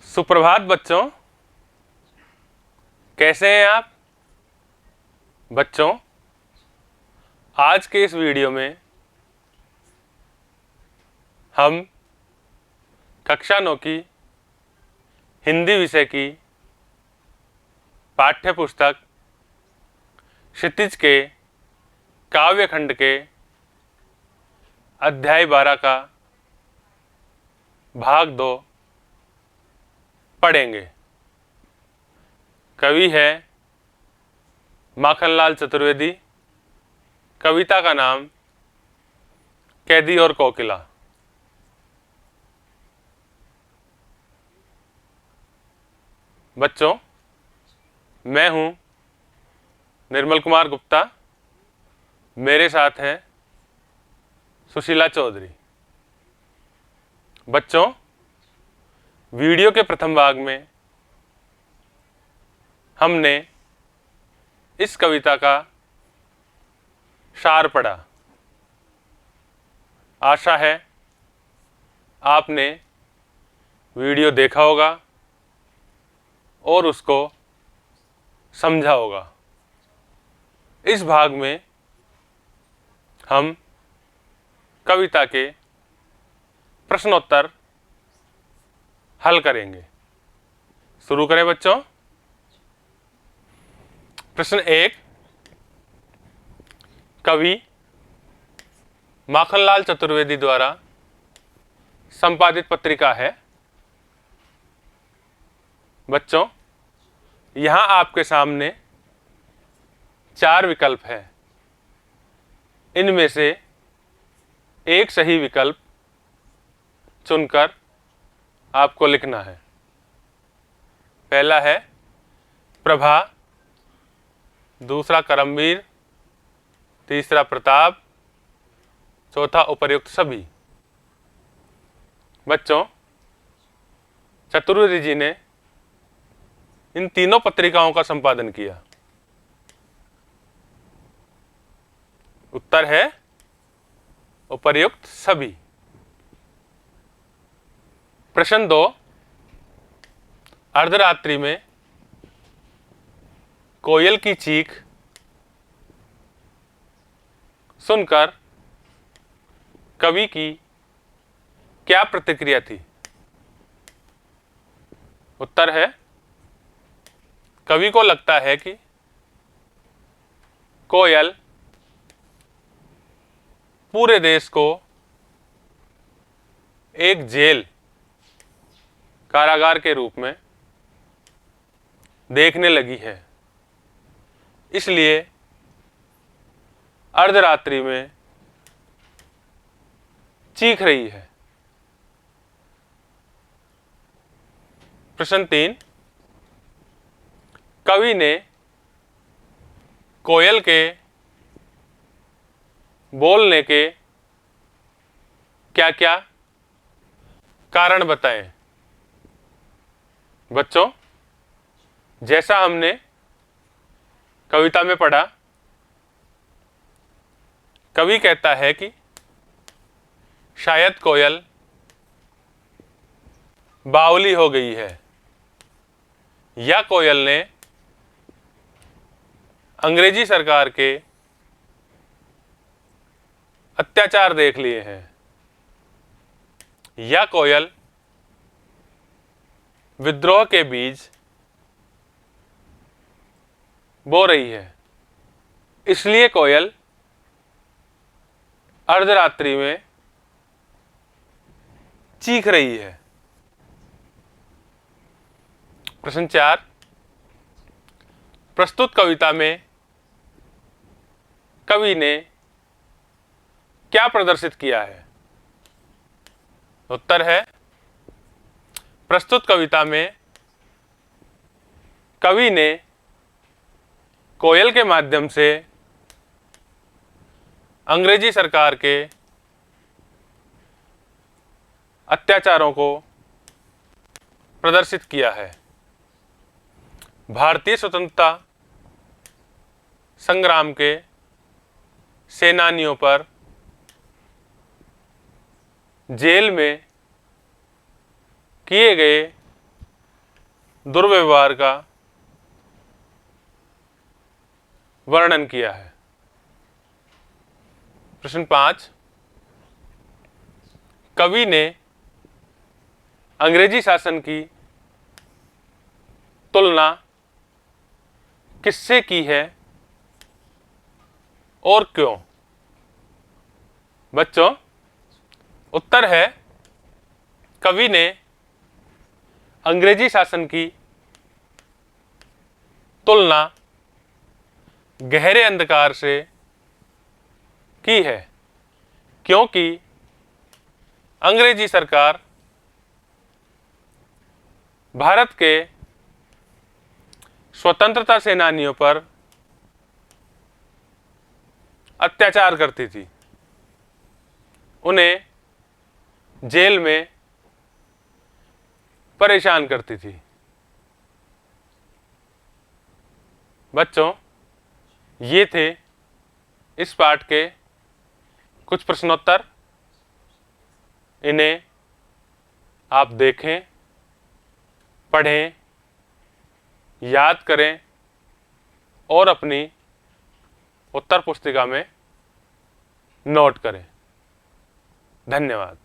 सुप्रभात बच्चों, कैसे हैं आप? बच्चों, आज के इस वीडियो में हम कक्षा 9 की हिंदी विषय की पाठ्य पुस्तक क्षितिज के काव्य खंड के अध्याय 12 का भाग 2 पढ़ेंगे। कवि है माखनलाल चतुर्वेदी। कविता का नाम कैदी और कोकिला। बच्चों, मैं हूं निर्मल कुमार गुप्ता। मेरे साथ है सुशीला चौधरी। बच्चों, वीडियो के प्रथम भाग में हमने इस कविता का सार पढ़ा। आशा है आपने वीडियो देखा होगा और उसको समझा होगा। इस भाग में हम कविता के प्रश्नोत्तर हल करेंगे। शुरू करें बच्चों। प्रश्न 1, कवि माखनलाल चतुर्वेदी द्वारा संपादित पत्रिका है। बच्चों, यहां आपके सामने 4 विकल्प हैं। इनमें से एक सही विकल्प चुनकर आपको लिखना है। पहला है प्रभा, दूसरा करमवीर, तीसरा प्रताप, चौथा उपर्युक्त सभी। बच्चों, चतुर्वेदी जी ने इन तीनों पत्रिकाओं का संपादन किया। उत्तर है उपर्युक्त सभी। प्रश्न 2, अर्धरात्रि में कोयल की चीख सुनकर कवि की क्या प्रतिक्रिया थी? उत्तर है कवि को लगता है कि कोयल पूरे देश को एक जेल, कारागार के रूप में देखने लगी है, इसलिए अर्धरात्रि में चीख रही है। प्रश्न 3, कवि ने कोयल के बोलने के क्या क्या कारण बताएं? बच्चों, जैसा हमने कविता में पढ़ा, कवि कहता है कि शायद कोयल बावली हो गई है या कोयल ने अंग्रेजी सरकार के अत्याचार देख लिए हैं या कोयल विद्रोह के बीज बो रही है, इसलिए कोयल अर्धरात्रि में चीख रही है। प्रश्न 4, प्रस्तुत कविता में कवि ने क्या प्रदर्शित किया है? उत्तर है प्रस्तुत कविता में कवि ने कोयल के माध्यम से अंग्रेजी सरकार के अत्याचारों को प्रदर्शित किया है। भारतीय स्वतंत्रता संग्राम के सेनानियों पर जेल में किए गए दुर्व्यवहार का वर्णन किया है। प्रश्न 5, कवि ने अंग्रेजी शासन की तुलना किससे की है और क्यों? बच्चों, उत्तर है कवि ने अंग्रेजी शासन की तुलना गहरे अंधकार से की है, क्योंकि अंग्रेजी सरकार भारत के स्वतंत्रता सेनानियों पर अत्याचार करती थी, उन्हें जेल में परेशान करती थी। बच्चों, ये थे इस पाठ के कुछ प्रश्नोत्तर। इन्हें आप देखें, पढ़ें, याद करें और अपनी उत्तर पुस्तिका में नोट करें। धन्यवाद।